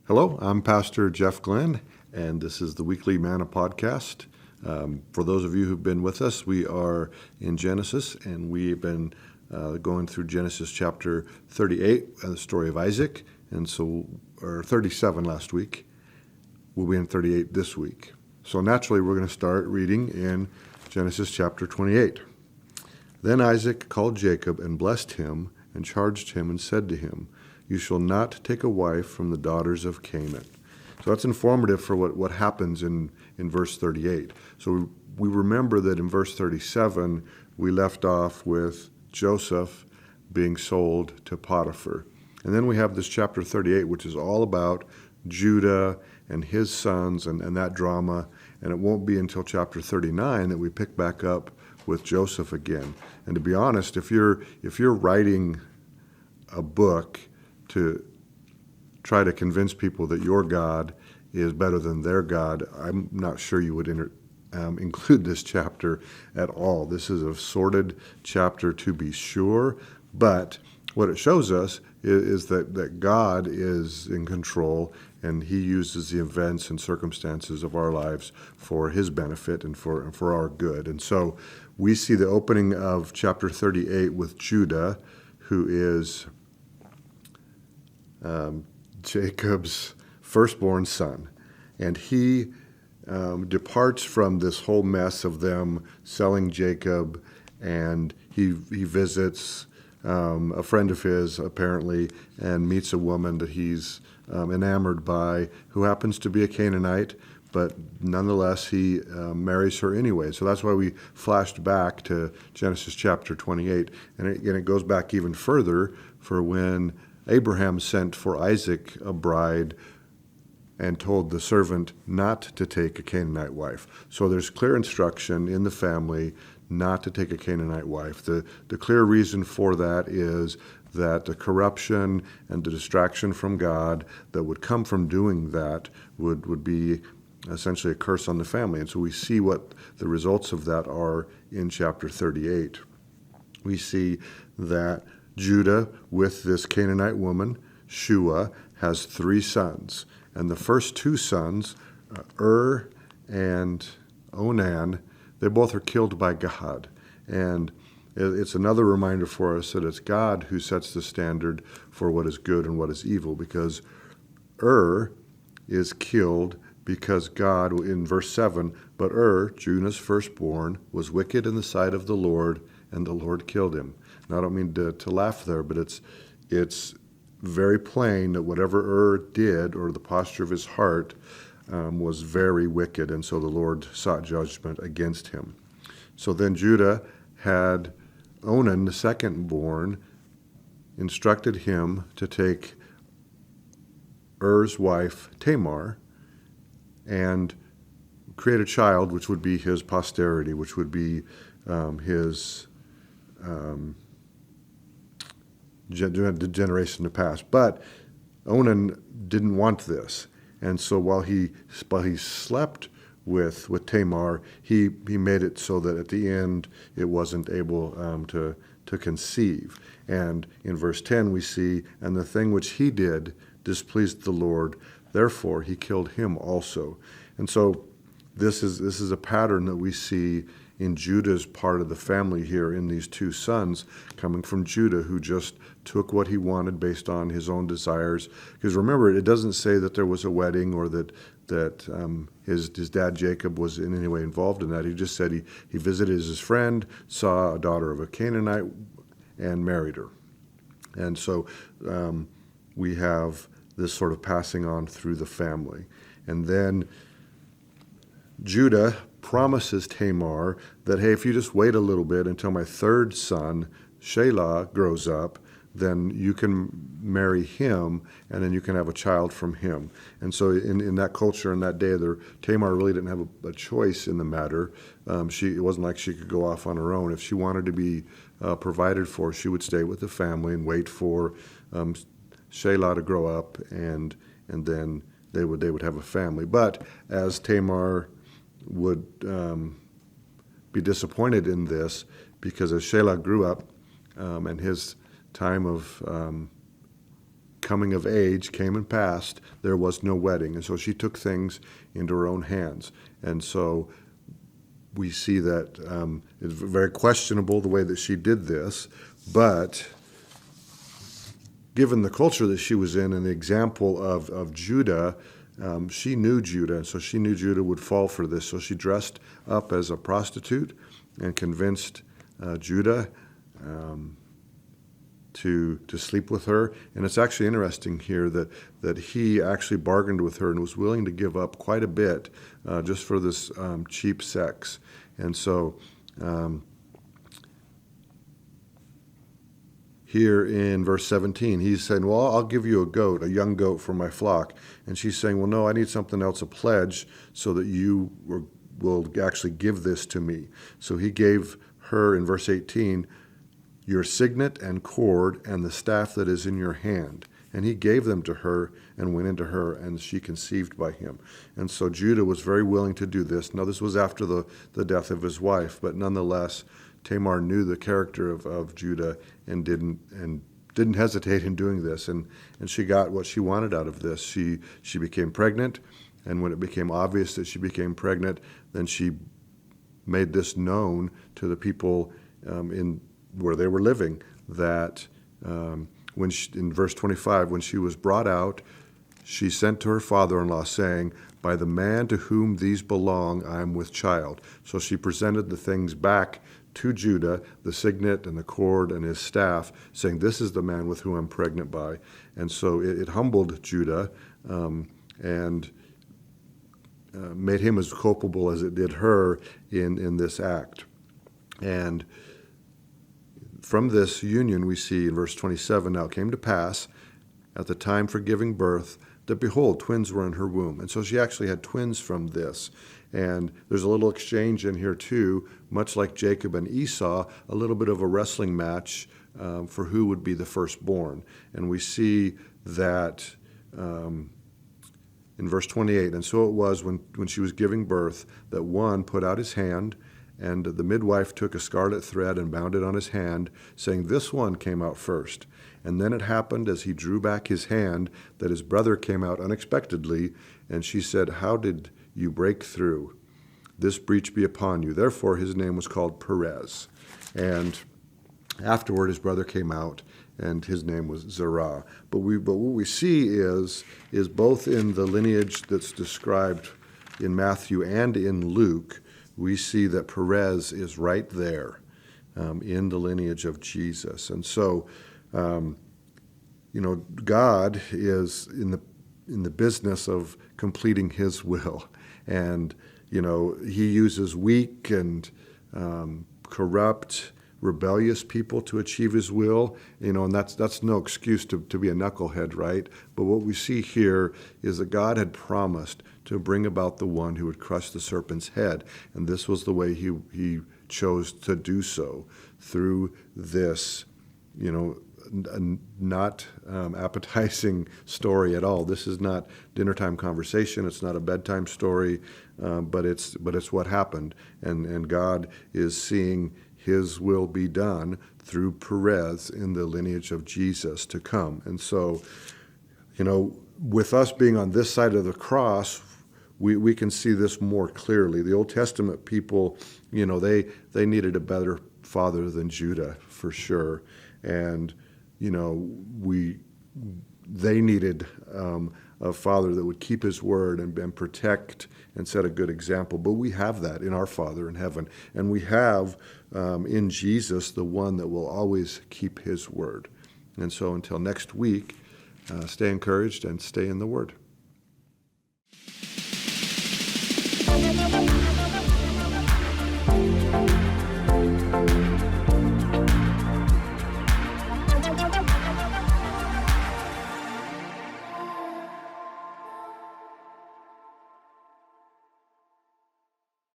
Hello, I'm Pastor Jeff Glenn, and this is the weekly Manna podcast. For those of you who've been with us, we are in Genesis, and we've been going through Genesis chapter 38, the story of Isaac, or 37 last week. We'll be in 38 this week. So naturally, we're going to start reading in Genesis chapter 28. Then Isaac called Jacob and blessed him and charged him and said to him, "You shall not take a wife from the daughters of Canaan." So that's informative for what happens in verse 38. So we remember that in verse 37, we left off with Joseph being sold to Potiphar. And then we have this chapter 38, which is all about Judah and his sons and that drama. And it won't be until chapter 39 that we pick back up with Joseph again. And to be honest, if you're writing a book to try to convince people that your God is better than their God, I'm not sure you would include this chapter at all. This is a sordid chapter to be sure, but what it shows us is that God is in control, and he uses the events and circumstances of our lives for his benefit and for our good. And so we see the opening of chapter 38 with Judah, who is Jacob's firstborn son. And he departs from this whole mess of them selling Jacob, and he visits a friend of his, apparently, and meets a woman that he's enamored by, who happens to be a Canaanite, but nonetheless he marries her anyway. So that's why we flashed back to Genesis chapter 28. And it goes back even further for when Abraham sent for Isaac a bride and told the servant not to take a Canaanite wife. So there's clear instruction in the family not to take a Canaanite wife. The clear reason for that is that the corruption and the distraction from God that would come from doing that would be essentially a curse on the family. And so we see what the results of that are in chapter 38. We see that Judah, with this Canaanite woman, Shua, has 3 sons. And the first 2 sons, and Onan, they both are killed by God. And it's another reminder for us that it's God who sets the standard for what is good and what is evil, because is killed because God, in verse 7, but Judah's firstborn, was wicked in the sight of the Lord, and the Lord killed him. Now, I don't mean to laugh there, but it's very plain that whatever did, or the posture of his heart, was very wicked, and so the Lord sought judgment against him. So then Judah had Onan, the second-born, instructed him to take wife Tamar and create a child which would be his posterity, which would be his generation to pass. But Onan didn't want this, and so while he slept with Tamar, he made it so that at the end it wasn't able to conceive. And in verse 10 we see, "And the thing which he did displeased the Lord, therefore he killed him also." And so this is a pattern that we see in Judah's part of the family here, in these 2 sons coming from Judah, who just took what he wanted based on his own desires. Because remember, it doesn't say that there was a wedding, or that his dad Jacob was in any way involved in that. He just said he visited his friend, saw a daughter of a Canaanite, and married her. And so we have this sort of passing on through the family. And then Judah promises Tamar that, hey, if you just wait a little bit until my 3rd son, Shelah, grows up, then you can marry him, and then you can have a child from him. And so in that culture, in that day, Tamar really didn't have a choice in the matter. It wasn't like she could go off on her own. If she wanted to be provided for, she would stay with the family and wait for Shelah to grow up, and then they would have a family. But as Tamar would be disappointed in this, because as Shelah grew up and his time of coming of age came and passed, there was no wedding. And so she took things into her own hands. And so we see that it's very questionable the way that she did this, but given the culture that she was in and the example of Judah, she knew Judah, and so she knew Judah would fall for this. So she dressed up as a prostitute and convinced Judah to sleep with her. And it's actually interesting here that he actually bargained with her and was willing to give up quite a bit just for this cheap sex. And so here in verse 17, he's saying, well, I'll give you a young goat for my flock. And she's saying, well, no, I need something else, a pledge, so that you will actually give this to me. So he gave her, in verse 18, your signet and cord and the staff that is in your hand. And he gave them to her and went into her, and she conceived by him. And so Judah was very willing to do this. Now, this was after the death of his wife, but nonetheless, Tamar knew the character of Judah and didn't hesitate in doing this. And she got what she wanted out of this. She became pregnant, and when it became obvious that she became pregnant, then she made this known to the people in where they were living, that in verse 25, when she was brought out, she sent to her father-in-law, saying, by the man to whom these belong, I am with child. So she presented the things back to Judah, the signet and the cord and his staff, saying, this is the man with whom I'm pregnant by. And so it humbled Judah and made him as culpable as it did her in this act. And from this union, we see in verse 27, now it came to pass at the time for giving birth that, behold, twins were in her womb. And so she actually had twins from this. And there's a little exchange in here, too, much like Jacob and Esau, a little bit of a wrestling match for who would be the firstborn. And we see that in verse 28, and so it was when she was giving birth that one put out his hand, and the midwife took a scarlet thread and bound it on his hand, saying, this one came out first. And then it happened, as he drew back his hand, that his brother came out unexpectedly, and she said, how did you break through? This breach be upon you. Therefore his name was called Perez. And afterward his brother came out, and his name was Zerah. But what we see is both in the lineage that's described in Matthew and in Luke, we see that Perez is right there in the lineage of Jesus. And so, God is in the business of completing his will. And, he uses weak and corrupt, rebellious people to achieve his will, and that's no excuse to be a knucklehead, right? But what we see here is that God had promised to bring about the one who would crush the serpent's head, and this was the way he chose to do so, through this, not appetizing story at all. This is not dinner time conversation. It's not a bedtime story, but it's what happened, and God is seeing his will be done through Perez in the lineage of Jesus to come. And so, with us being on this side of the cross, we can see this more clearly. The Old Testament people, they needed a better father than Judah, for sure. And, they needed a father that would keep his word and protect and set a good example. But we have that in our Father in heaven. And we have in Jesus the one that will always keep his word. And so until next week, stay encouraged and stay in the word.